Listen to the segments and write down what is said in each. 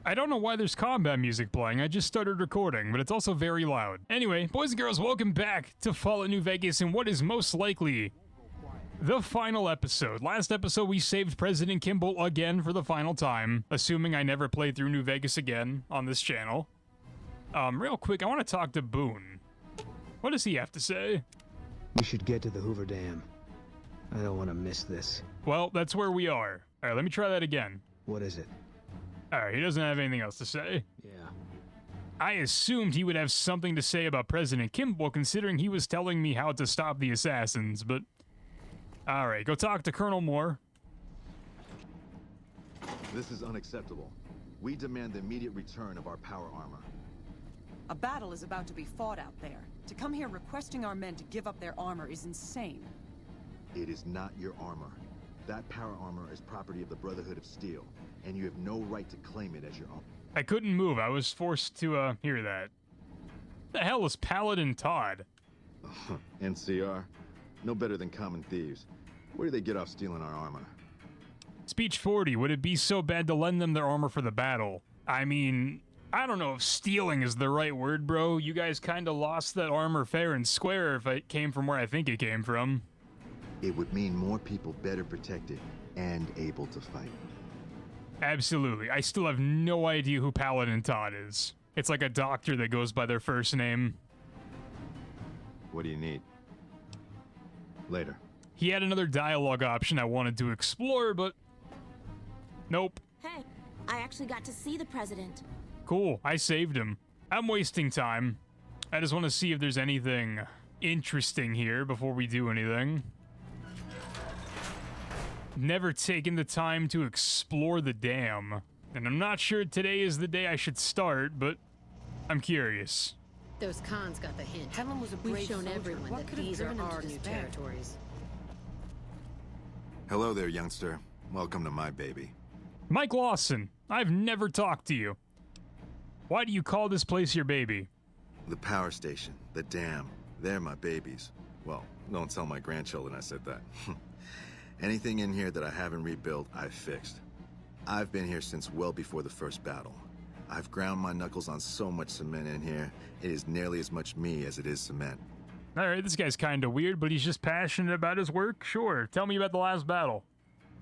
I don't know why there's combat music playing, I just started recording, but it's also very loud. Anyway, boys and girls, welcome back to Fallout New Vegas in what is most likely the final episode. Last episode we saved President Kimball again for the final time, assuming I never play through New Vegas again on this channel. Real quick, I want to talk to Boone. What does he have to say? We should get to the Hoover Dam. I don't want to miss this. Well, that's where we are. Alright, let me try that again. What is it? Alright, he doesn't have anything else to say. Yeah. I assumed he would have something to say about President Kimball, considering he was telling me how to stop the assassins, but... Alright, go talk to Colonel Moore. This is unacceptable. We demand the immediate return of our power armor. A battle is about to be fought out there. To come here requesting our men to give up their armor is insane. It is not your armor. That power armor is property of the Brotherhood of Steel, and you have no right to claim it as your own. I couldn't move. I was forced to, hear that. The hell is Paladin Todd? NCR? No better than common thieves. Where do they get off stealing our armor? Speech 40. Would it be so bad to lend them their armor for the battle? I mean, I don't know if stealing is the right word, bro. You guys kinda lost that armor fair and square if it came from where I think it came from. It would mean more people better protected and able to fight. Absolutely. I still have no idea who Paladin Todd is. It's like a doctor that goes by their first name. What do you need? Later. He had another dialogue option I wanted to explore, but... Nope. Hey, I actually got to see the president. Cool, I saved him. I'm wasting time. I just want to see if there's anything interesting here before we do anything. Never taken the time to explore the dam, and I'm not sure today is the day I should start, but I'm curious. Those cons got the hint. Helen was a We've brave shown soldier. everyone What that could have these are driven him to our new despair? territories. Hello there, youngster. Welcome to my baby. Mike Lawson, I've never talked to you. Why do you call this place your baby? The power station, the dam, they're my babies. Well, don't tell my grandchildren I said that. Anything in here that I haven't rebuilt, I've fixed. I've been here since well before the first battle. I've ground my knuckles on so much cement in here, it is nearly as much me as it is cement. Alright, this guy's kinda weird, but he's just passionate about his work? Sure, tell me about the last battle.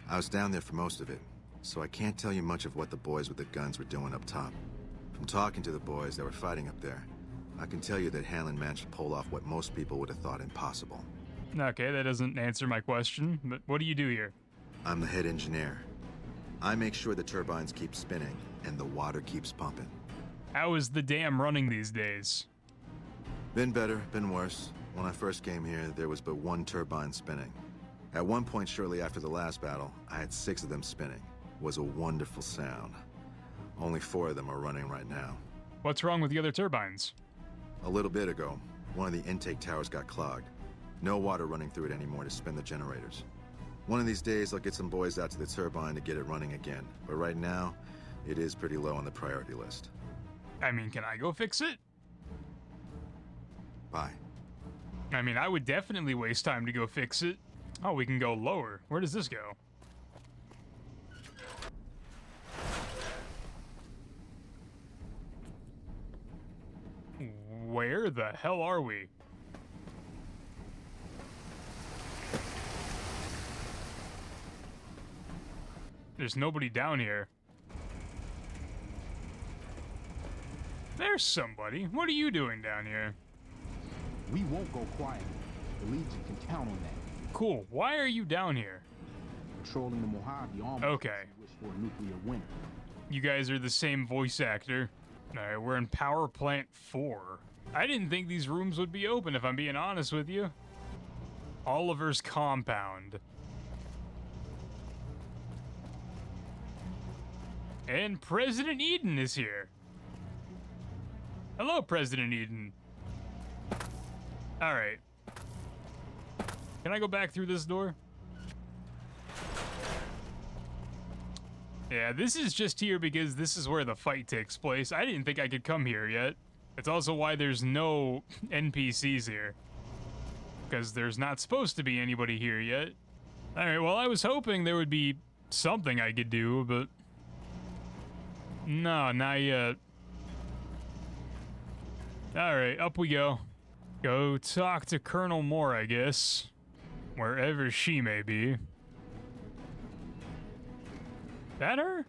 I was down there for most of it, so I can't tell you much of what the boys with the guns were doing up top. From talking to the boys that were fighting up there, I can tell you that Hanlon managed to pull off what most people would have thought impossible. Okay, that doesn't answer my question, but what do you do here? I'm the head engineer. I make sure the turbines keep spinning and the water keeps pumping. How is the dam running these days? Been better, been worse. When I first came here, there was but one turbine spinning. At one point shortly after the last battle, I had 6 of them spinning. It was a wonderful sound. Only 4 of them are running right now. What's wrong with the other turbines? A little bit ago, one of the intake towers got clogged. No water running through it anymore to spin the generators. One of these days, I'll get some boys out to the turbine to get it running again. But right now, it is pretty low on the priority list. I mean, can I go fix it? Bye. I mean, I would definitely waste time to go fix it. Oh, we can go lower. Where does this go? Where the hell are we? There's nobody down here. There's somebody. What are you doing down here? We won't go quiet. The Legion can count on that. Cool. Why are you down here? Patrolling the Mojave almost Okay. wish for a nuclear winter. You guys are the same voice actor. Alright, we're in Power Plant 4. I didn't think these rooms would be open, if I'm being honest with you. Oliver's compound. And President Eden is here. Hello, President Eden. Alright. Can I go back through this door? Yeah, this is just here because this is where the fight takes place. I didn't think I could come here yet. It's also why there's no NPCs here. Because there's not supposed to be anybody here yet. Alright, well, I was hoping there would be something I could do, but... No, not yet. Alright, up we go. Go talk to Colonel Moore, I guess. Wherever she may be. That her?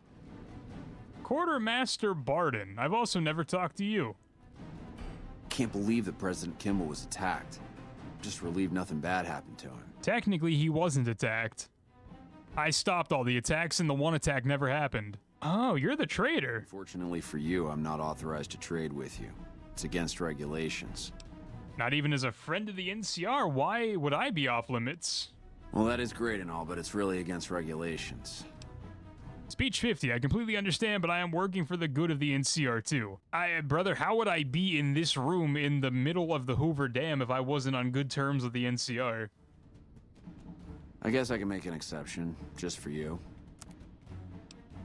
Quartermaster Barden. I've also never talked to you. Can't believe that President Kimball was attacked. Just relieved nothing bad happened to him. Technically, he wasn't attacked. I stopped all the attacks and the one attack never happened. Oh, you're the traitor. Fortunately for you, I'm not authorized to trade with you. It's against regulations. Not even as a friend of the NCR, why would I be off limits? Well, that is great and all, but it's really against regulations. Speech 50, I completely understand, but I am working for the good of the NCR too. Brother, how would I be in this room in the middle of the Hoover Dam if I wasn't on good terms with the NCR? I guess I can make an exception, just for you.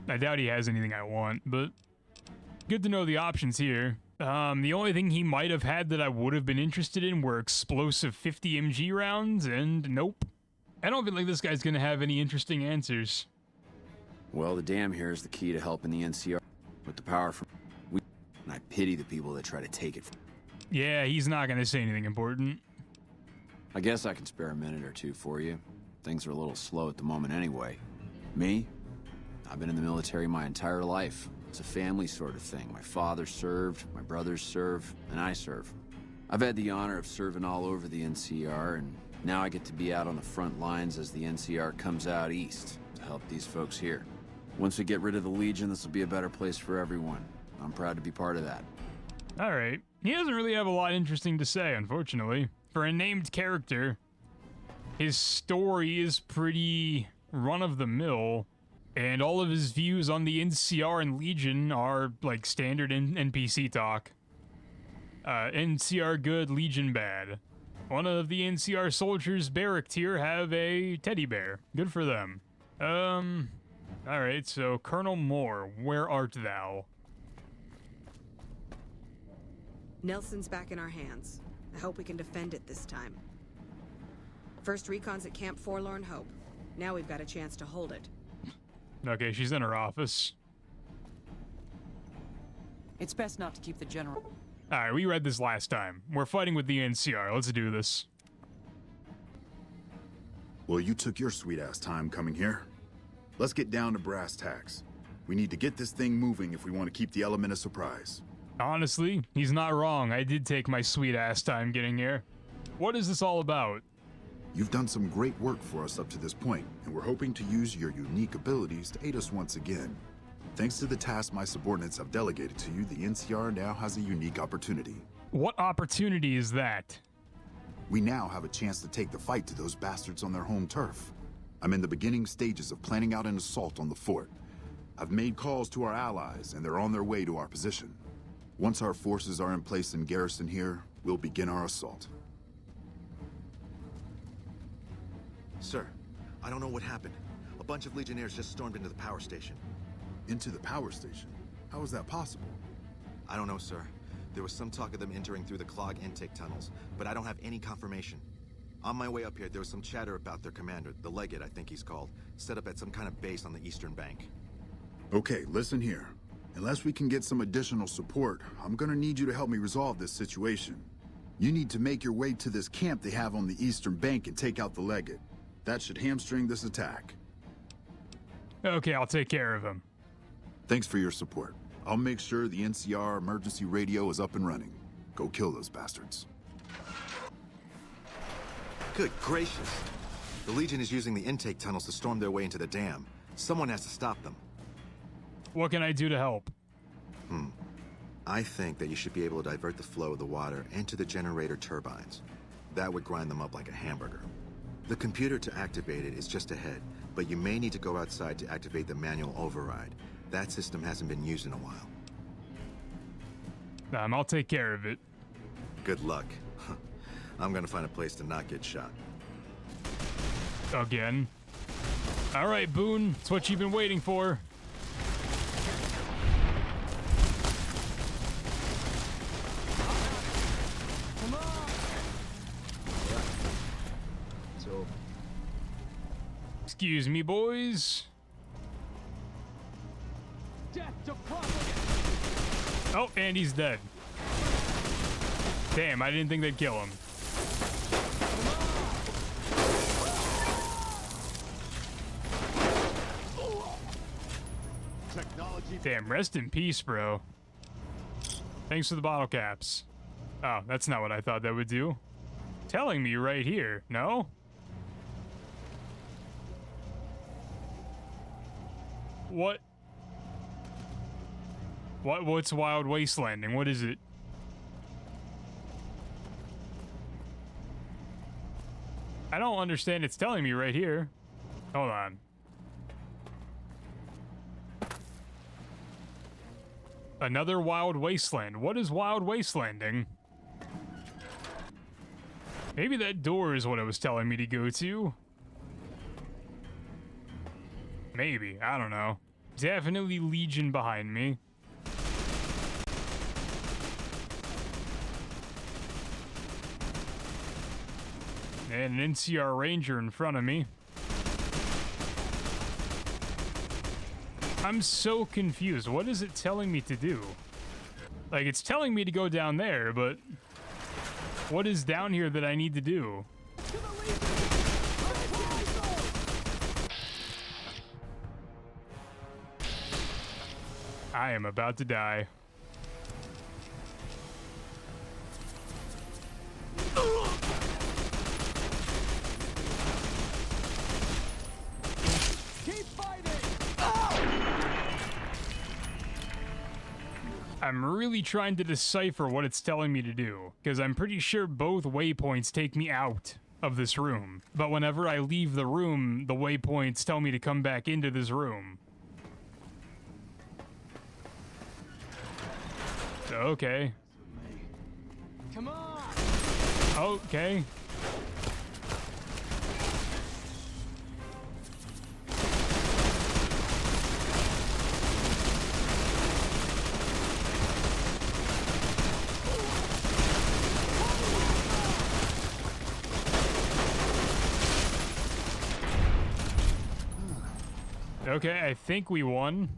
I doubt he has anything I want, but good to know the options here. The only thing he might have had that I would have been interested in were explosive 50 MG rounds, and nope. I don't feel like this guy's gonna have any interesting answers. Well, the dam here is the key to helping the NCR with the power from and I pity the people that try to take it from. Yeah, he's not gonna say anything important. I guess I can spare a minute or two for you. Things are a little slow at the moment anyway. Me? I've been in the military my entire life. It's a family sort of thing. My father served, my brothers serve, and I serve. I've had the honor of serving all over the NCR, and now I get to be out on the front lines as the NCR comes out east to help these folks here. Once we get rid of the Legion, this will be a better place for everyone. I'm proud to be part of that. Alright. He doesn't really have a lot interesting to say, unfortunately. For a named character, his story is pretty run-of-the-mill, and all of his views on the NCR and Legion are, like, standard NPC talk. NCR good, Legion bad. One of the NCR soldiers barracked here have a teddy bear. Good for them. Alright, so Colonel Moore, where art thou? Nelson's back in our hands. I hope we can defend it this time. First recon's at Camp Forlorn Hope. Now we've got a chance to hold it. Okay, she's in her office. It's best not to keep the general. Alright, we read this last time. We're fighting with the NCR. Let's do this. Well, you took your sweet-ass time coming here. Let's get down to brass tacks. We need to get this thing moving if we want to keep the element of surprise. Honestly, he's not wrong. I did take my sweet-ass time getting here. What is this all about? You've done some great work for us up to this point, and we're hoping to use your unique abilities to aid us once again. Thanks to the task my subordinates have delegated to you, the NCR now has a unique opportunity. What opportunity is that? We now have a chance to take the fight to those bastards on their home turf. I'm in the beginning stages of planning out an assault on the fort. I've made calls to our allies, and they're on their way to our position. Once our forces are in place in garrison here, we'll begin our assault. Sir, I don't know what happened. A bunch of Legionnaires just stormed into the power station. Into the power station? How is that possible? I don't know, sir. There was some talk of them entering through the clog intake tunnels, but I don't have any confirmation. On my way up here, there was some chatter about their commander, the Legate, I think he's called, set up at some kind of base on the eastern bank. Okay, listen here. Unless we can get some additional support, I'm gonna need you to help me resolve this situation. You need to make your way to this camp they have on the eastern bank and take out the Legate. That should hamstring this attack. Okay, I'll take care of him. Thanks for your support. I'll make sure the NCR emergency radio is up and running. Go kill those bastards. Good gracious. The Legion is using the intake tunnels to storm their way into the dam. Someone has to stop them. What can I do to help? I think that you should be able to divert the flow of the water into the generator turbines. That would grind them up like a hamburger. The computer to activate it is just ahead, but you may need to go outside to activate the manual override. That system hasn't been used in a while. I'll take care of it. Good luck. I'm gonna find a place to not get shot. Again. Alright, Boone. It's what you've been waiting for. So, Excuse me, boys. Oh, and he's dead. Damn, I didn't think they'd kill him. Damn, rest in peace, bro. Thanks for the bottle caps. Oh, that's not what I thought that would do. Telling me right here, no? What? What's wild wastelanding? What is it? I don't understand. It's telling me right here. Hold on. Another wild wasteland. What is wild wastelanding? Maybe that door is what it was telling me to go to. Maybe. I don't know. Definitely Legion behind me. And an NCR Ranger in front of me. I'm so confused. What is it telling me to do? Like, it's telling me to go down there, but what is down here that I need to do? I am about to die. I'm really trying to decipher what it's telling me to do, because I'm pretty sure both waypoints take me out of this room. But whenever I leave the room, the waypoints tell me to come back into this room. Okay. Come on. Okay. Okay, I think we won.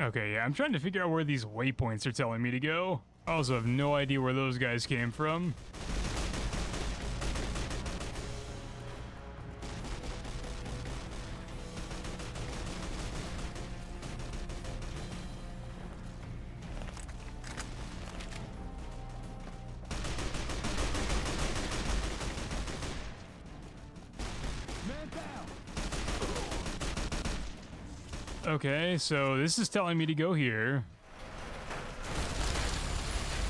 Okay, yeah, I'm trying to figure out where these waypoints are telling me to go. I also have no idea where those guys came from. Okay, so this is telling me to go here.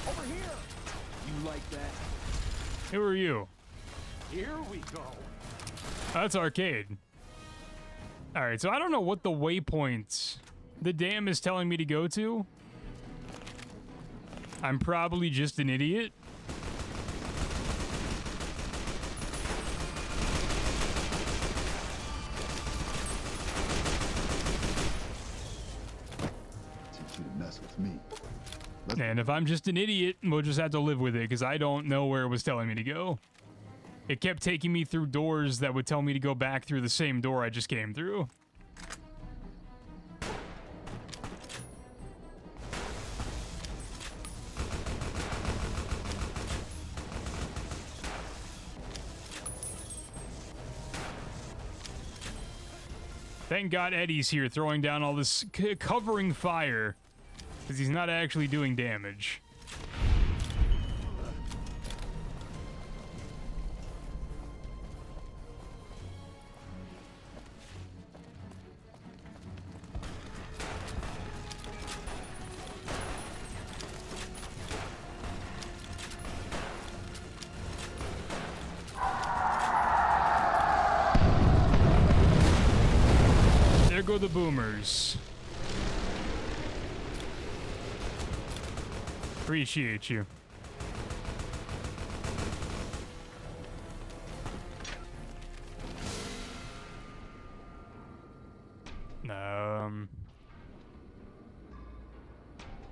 Over here. You like that? Who are you? Here we go. That's arcade. Alright, so I don't know what the waypoints the dam is telling me to go to. I'm probably just an idiot. And if I'm just an idiot, we'll just have to live with it, because I don't know where it was telling me to go. It kept taking me through doors that would tell me to go back through the same door I just came through. Thank God Eddie's here throwing down all this covering fire. Because he's not actually doing damage. There go the boomers. Appreciate you.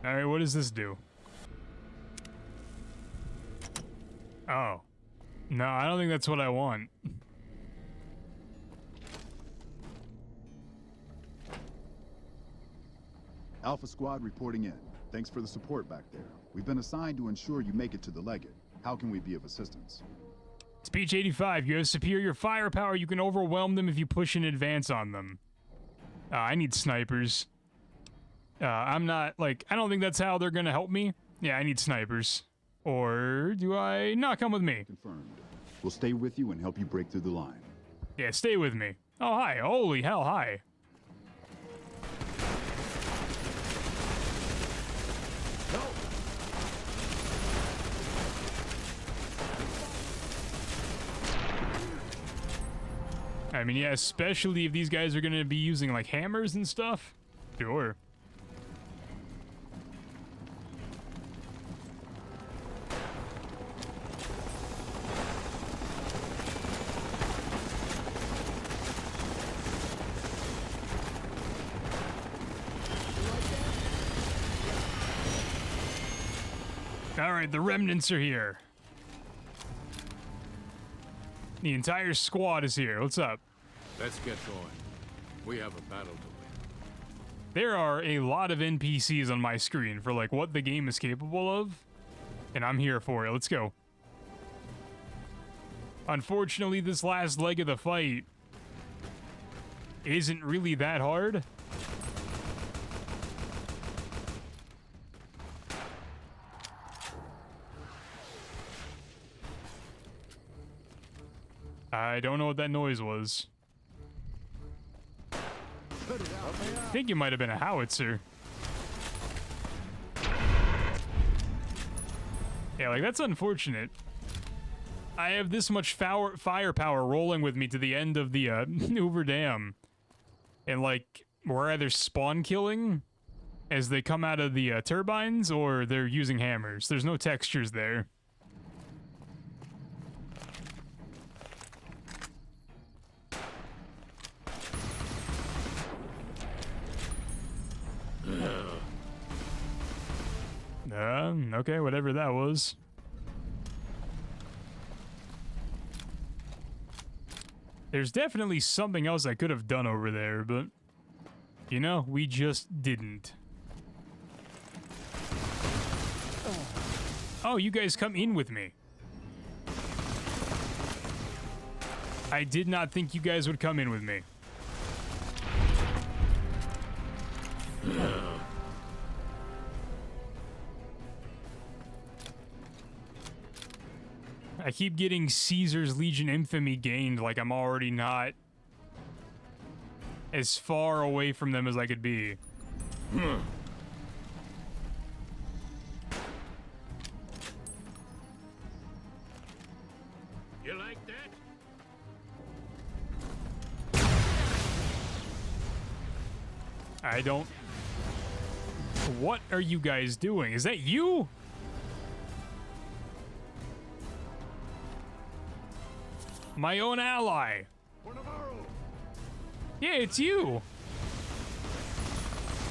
Alright, what does this do? Oh. No, I don't think that's what I want. Alpha Squad reporting in. Thanks for the support back there. We've been assigned to ensure you make it to the Legate. How can we be of assistance? Speech 85, you have superior firepower. You can overwhelm them if you push in advance on them. I need snipers. I'm not, like, I don't think that's how they're gonna help me. Yeah, I need snipers. Or do I not come with me? Confirmed. We'll stay with you and help you break through the line. Yeah, stay with me. Oh, hi. Holy hell, hi. I mean, yeah, especially if these guys are gonna be using, like, hammers and stuff. Sure. Alright, the remnants are here. The entire squad is here. What's up? Let's get going. We have a battle to win. There are a lot of NPCs on my screen for, like, what the game is capable of. And I'm here for it. Let's go. Unfortunately, this last leg of the fight isn't really that hard. I don't know what that noise was. I think it might have been a howitzer. Yeah, like, that's unfortunate. I have this much firepower rolling with me to the end of the Hoover Dam. And, like, we're either spawn killing as they come out of the turbines, or they're using hammers. There's no textures there. Okay, whatever that was. There's definitely something else I could have done over there, but, you know, we just didn't. Oh, you guys come in with me. I did not think you guys would come in with me. I keep getting Caesar's Legion Infamy gained, like I'm already not as far away from them as I could be. You like that? I don't... What are you guys doing? Is that you? My own ally. Yeah, it's you.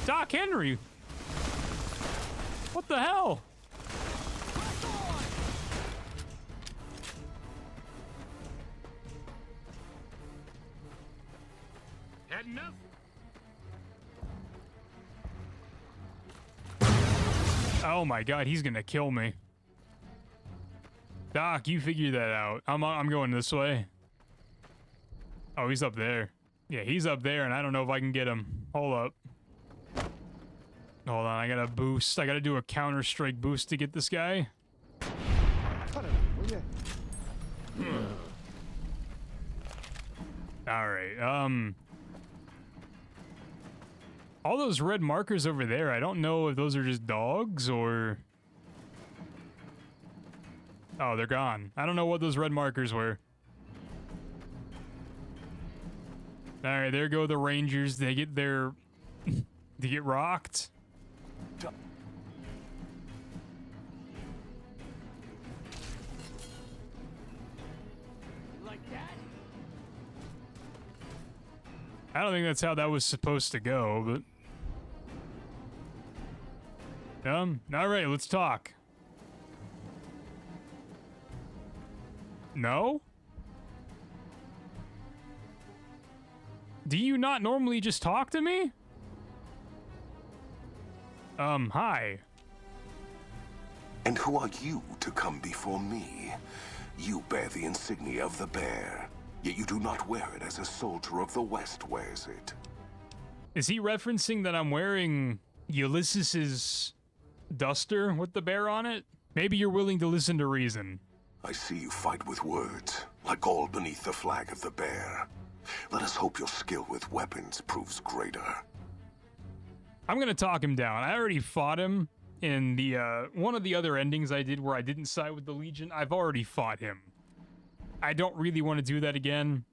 Doc Henry. What the hell? Had enough? Oh my god, he's gonna kill me. Doc, you figure that out. I'm going this way. Oh, he's up there. Yeah, he's up there, and I don't know if I can get him. Hold up. Hold on, I gotta boost. I gotta do a Counter-Strike boost to get this guy. Alright, all those red markers over there, I don't know if those are just dogs, or... Oh, they're gone. I don't know what those red markers were. Alright, there go the Rangers. They get their... they get rocked. Like that? I don't think that's how that was supposed to go, but... alright, let's talk. No? Do you not normally just talk to me? Hi. And who are you to come before me? You bear the insignia of the bear, yet you do not wear it as a soldier of the West wears it. Is he referencing that I'm wearing Ulysses's duster with the bear on it? Maybe you're willing to listen to reason. I see you fight with words, like all beneath the flag of the bear. Let us hope your skill with weapons proves greater. I'm gonna talk him down. I already fought him in the, one of the other endings I did where I didn't side with the Legion. I've already fought him. I don't really want to do that again.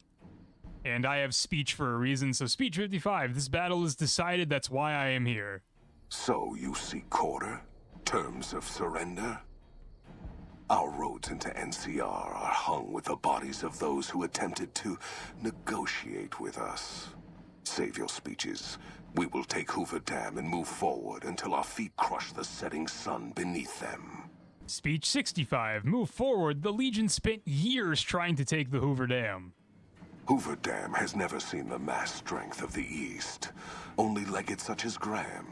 And I have speech for a reason, so speech 55. This battle is decided, that's why I am here. So you seek quarter? Terms of surrender? Our roads into NCR are hung with the bodies of those who attempted to negotiate with us. Save your speeches. We will take Hoover Dam and move forward until our feet crush the setting sun beneath them. Speech 65. Move forward. The Legion spent years trying to take the Hoover Dam. Hoover Dam has never seen the mass strength of the East. Only legates such as Graham,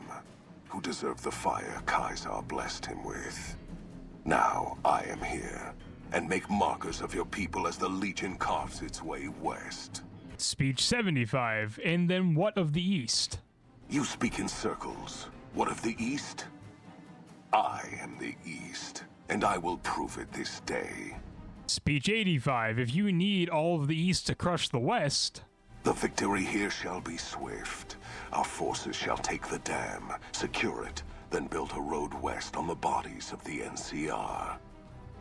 who deserve the fire Kaiser blessed him with. Now I am here, and make markers of your people as the Legion carves its way west. Speech 75. And then what of the East? You speak in circles. What of the East? I am the East, and I will prove it this day. Speech 85. If you need all of the East to crush the West... The victory here shall be swift. Our forces shall take the dam, secure it, then build a road west on the bodies of the NCR.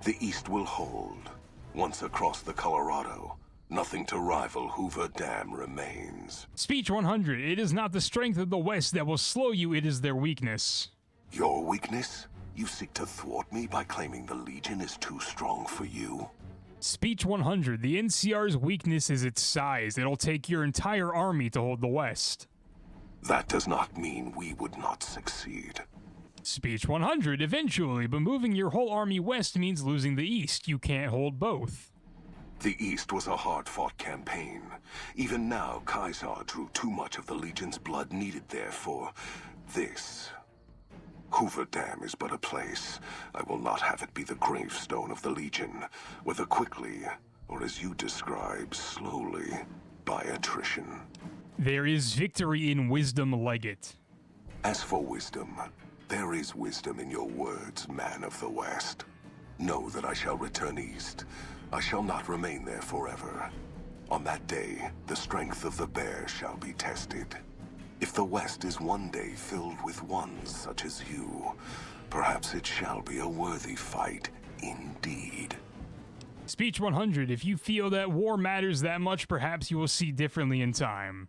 The East will hold. Once across the Colorado, nothing to rival Hoover Dam remains. Speech 100. It is not the strength of the West that will slow you, it is their weakness. Your weakness? You seek to thwart me by claiming the Legion is too strong for you? Speech 100. The NCR's weakness is its size. It'll take your entire army to hold the West. That does not mean we would not succeed. Speech 100. Eventually, but moving your whole army west means losing the East. You can't hold both. The East was a hard-fought campaign. Even now, Kaiser drew too much of the Legion's blood needed there for this. Hoover Dam is but a place. I will not have it be the gravestone of the Legion, whether quickly, or as you describe, slowly, by attrition. There is victory in wisdom, Legate. As for wisdom, there is wisdom in your words, man of the West. Know that I shall return east. I shall not remain there forever. On that day, the strength of the bear shall be tested. If the West is one day filled with ones such as you, perhaps it shall be a worthy fight indeed. Speech 100. If you feel that war matters that much, perhaps you will see differently in time.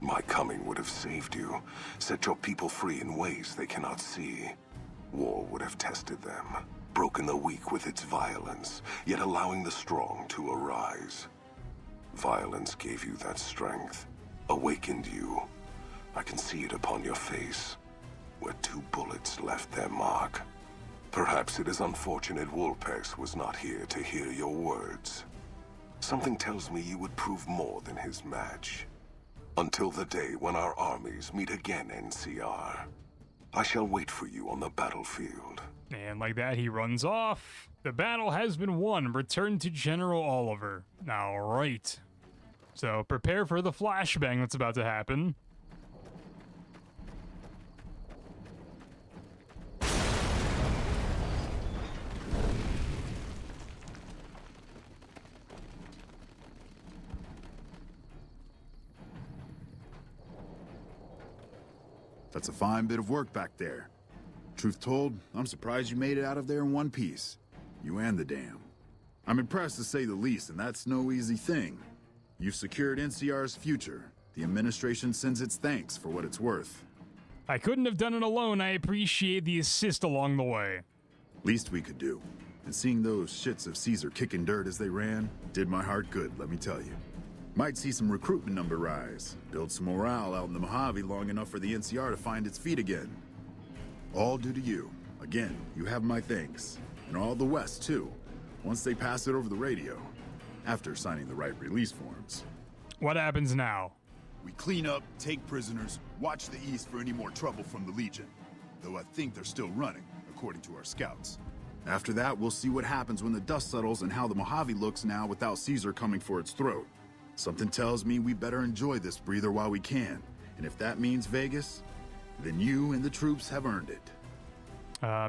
My coming would have saved you, set your people free in ways they cannot see. War would have tested them, broken the weak with its violence, yet allowing the strong to arise. Violence gave you that strength. Awakened you. I can see it upon your face, where 2 bullets left their mark. Perhaps it is unfortunate Wolpex was not here to hear your words. Something tells me you would prove more than his match. Until the day when our armies meet again, NCR. I shall wait for you on the battlefield. And like that, he runs off. The battle has been won. Return to General Oliver. All right. So prepare for the flashbang that's about to happen. That's a fine bit of work back there. Truth told, I'm surprised you made it out of there in one piece. You and the dam. I'm impressed to say the least, and that's no easy thing. You've secured NCR's future. The administration sends its thanks for what it's worth. I couldn't have done it alone. I appreciate the assist along the way. Least we could do. And seeing those shits of Caesar kicking dirt as they ran did my heart good, let me tell you. Might see some recruitment number rise, build some morale out in the Mojave long enough for the NCR to find its feet again. All due to you. Again, you have my thanks. And all the West, too, once they pass it over the radio, after signing the right release forms. What happens now? We clean up, take prisoners, watch the East for any more trouble from the Legion. Though I think they're still running, according to our scouts. After that, we'll see what happens when the dust settles and how the Mojave looks now without Caesar coming for its throat. Something tells me we better enjoy this breather while we can. And if that means Vegas, then you and the troops have earned it.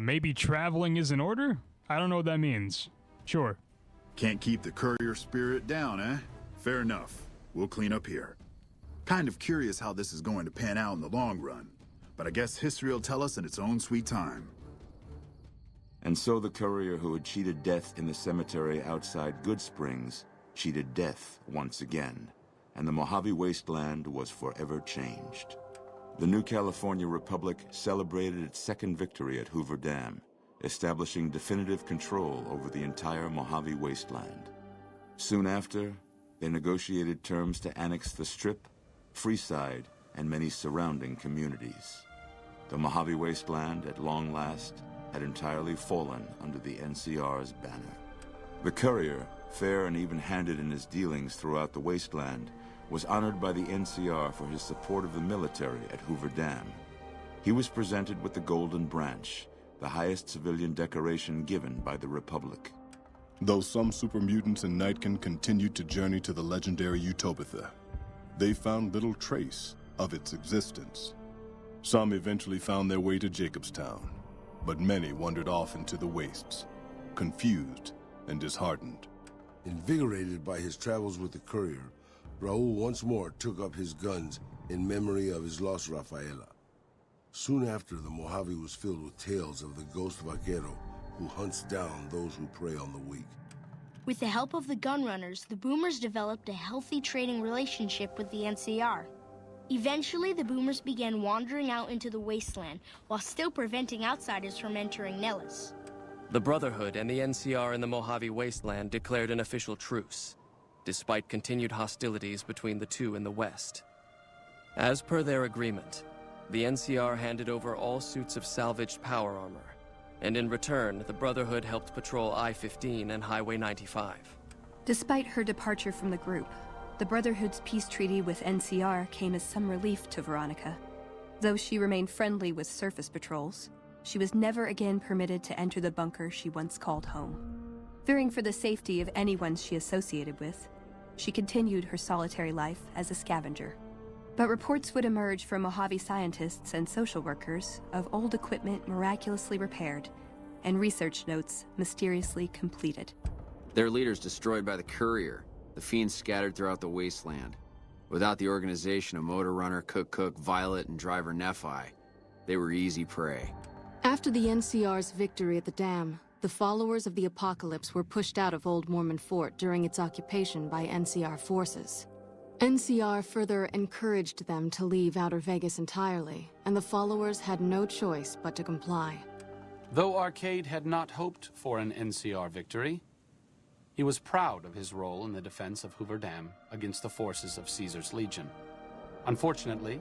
Maybe traveling is in order? I don't know what that means. Sure. Can't keep the courier spirit down, eh? Fair enough. We'll clean up here. Kind of curious how this is going to pan out in the long run. But I guess history will tell us in its own sweet time. And so the courier who had cheated death in the cemetery outside Good Springs cheated death once again, and the Mojave wasteland was forever changed. The new California Republic celebrated its second victory at Hoover Dam, establishing definitive control over the entire Mojave wasteland. Soon after, they negotiated terms to annex the Strip, Freeside, and many surrounding communities. The Mojave wasteland, at long last, had entirely fallen under the NCR's banner. The courier, fair and even-handed in his dealings throughout the wasteland, was honored by the NCR for his support of the military at Hoover Dam. He was presented with the Golden Branch, the highest civilian decoration given by the Republic. Though some super mutants in Nightkin continued to journey to the legendary Utopia, they found little trace of its existence. Some eventually found their way to Jacobstown, but many wandered off into the wastes, confused and disheartened. Invigorated by his travels with the courier, Raul once more took up his guns in memory of his lost Rafaela. Soon after, the Mojave was filled with tales of the ghost vaquero who hunts down those who prey on the weak. With the help of the gunrunners, the Boomers developed a healthy trading relationship with the NCR. Eventually, the Boomers began wandering out into the wasteland while still preventing outsiders from entering Nellis. The Brotherhood and the NCR in the Mojave wasteland declared an official truce, despite continued hostilities between the two in the west. As per their agreement, the NCR handed over all suits of salvaged power armor, and in return, the Brotherhood helped patrol I-15 and Highway 95. Despite her departure from the group, the Brotherhood's peace treaty with NCR came as some relief to Veronica. Though she remained friendly with surface patrols, she was never again permitted to enter the bunker she once called home. Fearing for the safety of anyone she associated with, she continued her solitary life as a scavenger. But reports would emerge from Mojave scientists and social workers of old equipment miraculously repaired and research notes mysteriously completed. Their leaders destroyed by the courier, the fiends scattered throughout the wasteland. Without the organization of Motor Runner, Cook, Violet, and driver Nephi, they were easy prey. After the NCR's victory at the dam, the followers of the Apocalypse were pushed out of Old Mormon Fort during its occupation by NCR forces. NCR further encouraged them to leave Outer Vegas entirely, and the followers had no choice but to comply. Though Arcade had not hoped for an NCR victory, he was proud of his role in the defense of Hoover Dam against the forces of Caesar's Legion. Unfortunately,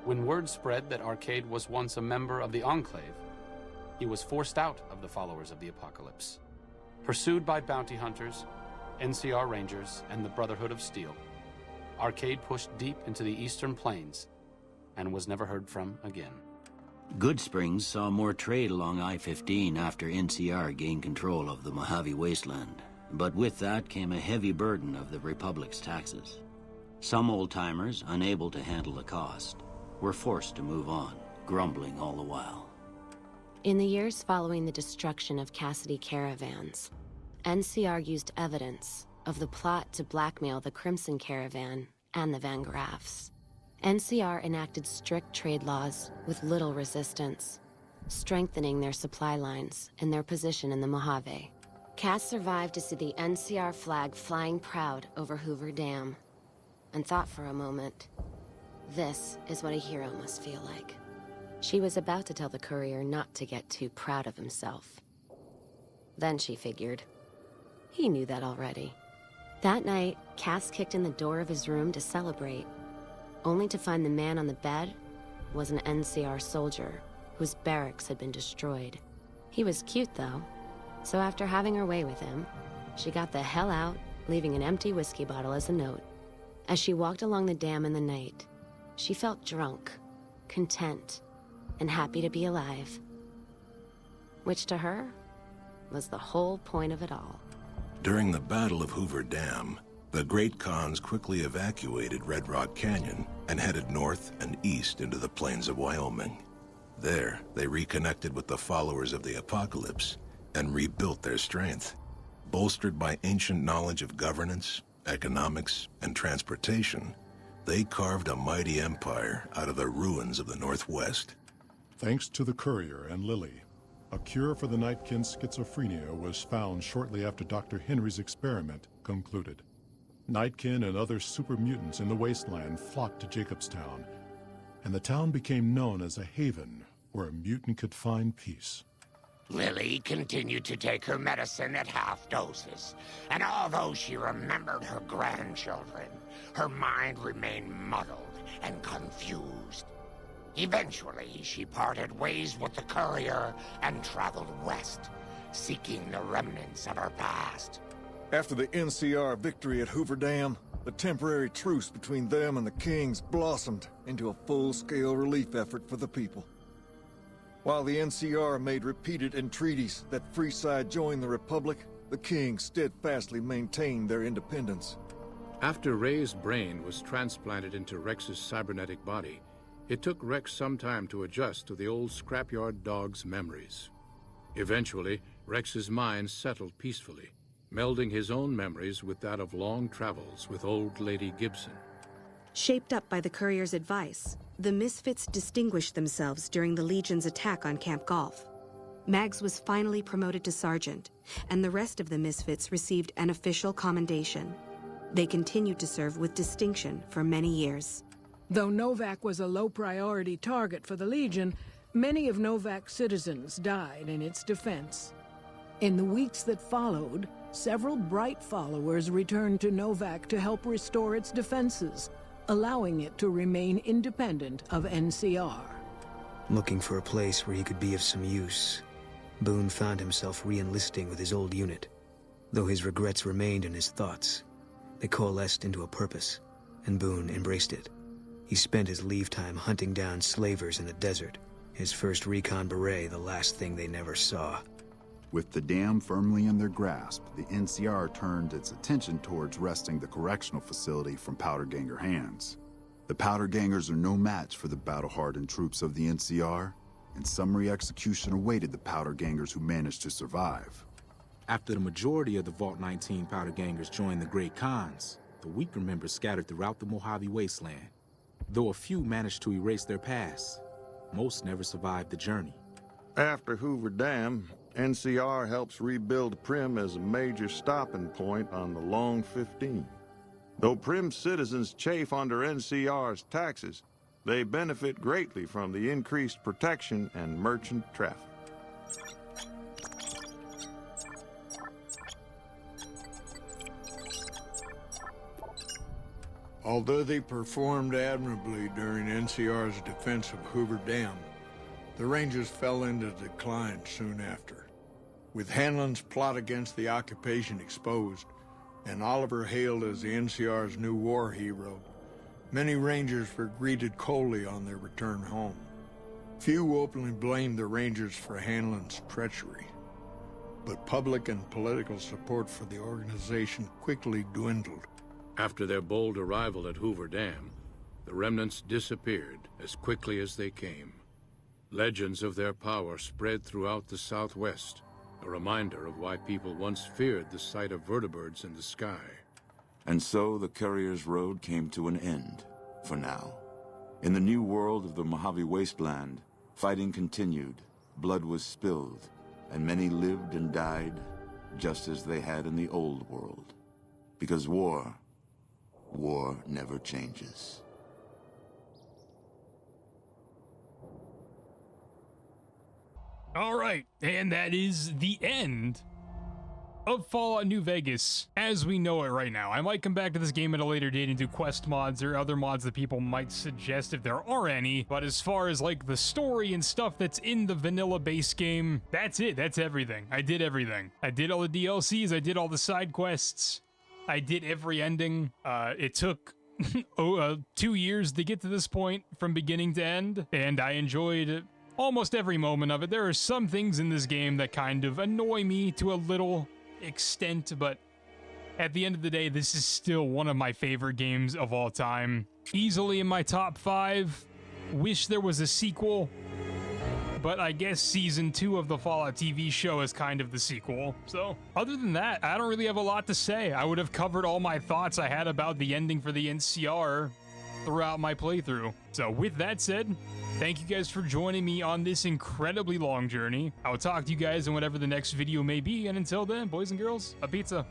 when word spread that Arcade was once a member of the Enclave, he was forced out of the followers of the Apocalypse. Pursued by bounty hunters, NCR Rangers, and the Brotherhood of Steel, Arcade pushed deep into the eastern plains and was never heard from again. Good Springs saw more trade along I-15 after NCR gained control of the Mojave wasteland. But with that came a heavy burden of the Republic's taxes. Some old-timers, unable to handle the cost, were forced to move on, grumbling all the while. In the years following the destruction of Cassidy caravans, NCR used evidence of the plot to blackmail the Crimson Caravan and the Van Graffs. NCR enacted strict trade laws with little resistance, strengthening their supply lines and their position in the Mojave. Cass survived to see the NCR flag flying proud over Hoover Dam, and thought for a moment, this is what a hero must feel like. She was about to tell the courier not to get too proud of himself. Then she figured, he knew that already. That night, Cass kicked in the door of his room to celebrate, only to find the man on the bed was an NCR soldier whose barracks had been destroyed. He was cute, though, so after having her way with him, she got the hell out, leaving an empty whiskey bottle as a note. As she walked along the dam in the night, she felt drunk, content, and happy to be alive. Which to her was the whole point of it all. During the Battle of Hoover Dam, the Great Khans quickly evacuated Red Rock Canyon and headed north and east into the plains of Wyoming. There, they reconnected with the followers of the Apocalypse and rebuilt their strength. Bolstered by ancient knowledge of governance, economics, and transportation, they carved a mighty empire out of the ruins of the Northwest. Thanks to the Courier and Lily, a cure for the Nightkin's schizophrenia was found shortly after Dr. Henry's experiment concluded. Nightkin and other super mutants in the wasteland flocked to Jacobstown, and the town became known as a haven where a mutant could find peace. Lily continued to take her medicine at half doses, and although she remembered her grandchildren, her mind remained muddled and confused. Eventually, she parted ways with the Courier and traveled west, seeking the remnants of her past. After the NCR victory at Hoover Dam, the temporary truce between them and the Kings blossomed into a full-scale relief effort for the people. While the NCR made repeated entreaties that Freeside join the Republic, the Kings steadfastly maintained their independence. After Ray's brain was transplanted into Rex's cybernetic body, it took Rex some time to adjust to the old scrapyard dog's memories. Eventually, Rex's mind settled peacefully, melding his own memories with that of long travels with old Lady Gibson. Shaped up by the Courier's advice, the Misfits distinguished themselves during the Legion's attack on Camp Golf. Mags was finally promoted to sergeant, and the rest of the Misfits received an official commendation. They continued to serve with distinction for many years. Though Novak was a low-priority target for the Legion, many of Novak's citizens died in its defense. In the weeks that followed, several bright followers returned to Novak to help restore its defenses, allowing it to remain independent of NCR. Looking for a place where he could be of some use, Boone found himself re-enlisting with his old unit. Though his regrets remained in his thoughts, they coalesced into a purpose, and Boone embraced it. He spent his leave time hunting down slavers in the desert, his first recon beret the last thing they never saw. With the dam firmly in their grasp, the NCR turned its attention towards wresting the correctional facility from Powderganger hands. The Powdergangers are no match for the battle-hardened troops of the NCR, and summary execution awaited the Powdergangers who managed to survive. After the majority of the Vault 19 Powdergangers joined the Great Khans, the weaker members scattered throughout the Mojave wasteland. Though a few managed to erase their past, most never survived the journey. After Hoover Dam, NCR helps rebuild Prim as a major stopping point on the Long 15. Though Prim's citizens chafe under NCR's taxes, they benefit greatly from the increased protection and merchant traffic. Although they performed admirably during NCR's defense of Hoover Dam, the Rangers fell into decline soon after. With Hanlon's plot against the occupation exposed, and Oliver hailed as the NCR's new war hero, many Rangers were greeted coldly on their return home. Few openly blamed the Rangers for Hanlon's treachery, but public and political support for the organization quickly dwindled. After their bold arrival at Hoover Dam, the remnants disappeared as quickly as they came. Legends of their power spread throughout the Southwest, a reminder of why people once feared the sight of vertibirds in the sky. And so the Courier's road came to an end, for now. In the new world of the Mojave wasteland, fighting continued, blood was spilled, and many lived and died just as they had in the old world. Because war never changes. All right, and that is the end of Fallout New Vegas as we know it right now. I might come back to this game at a later date and do quest mods or other mods that people might suggest if there are any, but as far as like the story and stuff that's in the vanilla base game, that's it. That's everything. I did everything. I did all the DLCs, I did all the side quests, I did every ending. It took 2 years to get to this point from beginning to end, and I enjoyed almost every moment of it. There are some things in this game that kind of annoy me to a little extent, but at the end of the day, this is still one of my favorite games of all time. Easily in my top 5. Wish there was a sequel, but I guess season 2 of the Fallout TV show is kind of the sequel. So other than that, I don't really have a lot to say. I would have covered all my thoughts I had about the ending for the NCR throughout my playthrough. So with that said, thank you guys for joining me on this incredibly long journey. I will talk to you guys in whatever the next video may be, and until then, boys and girls, a pizza.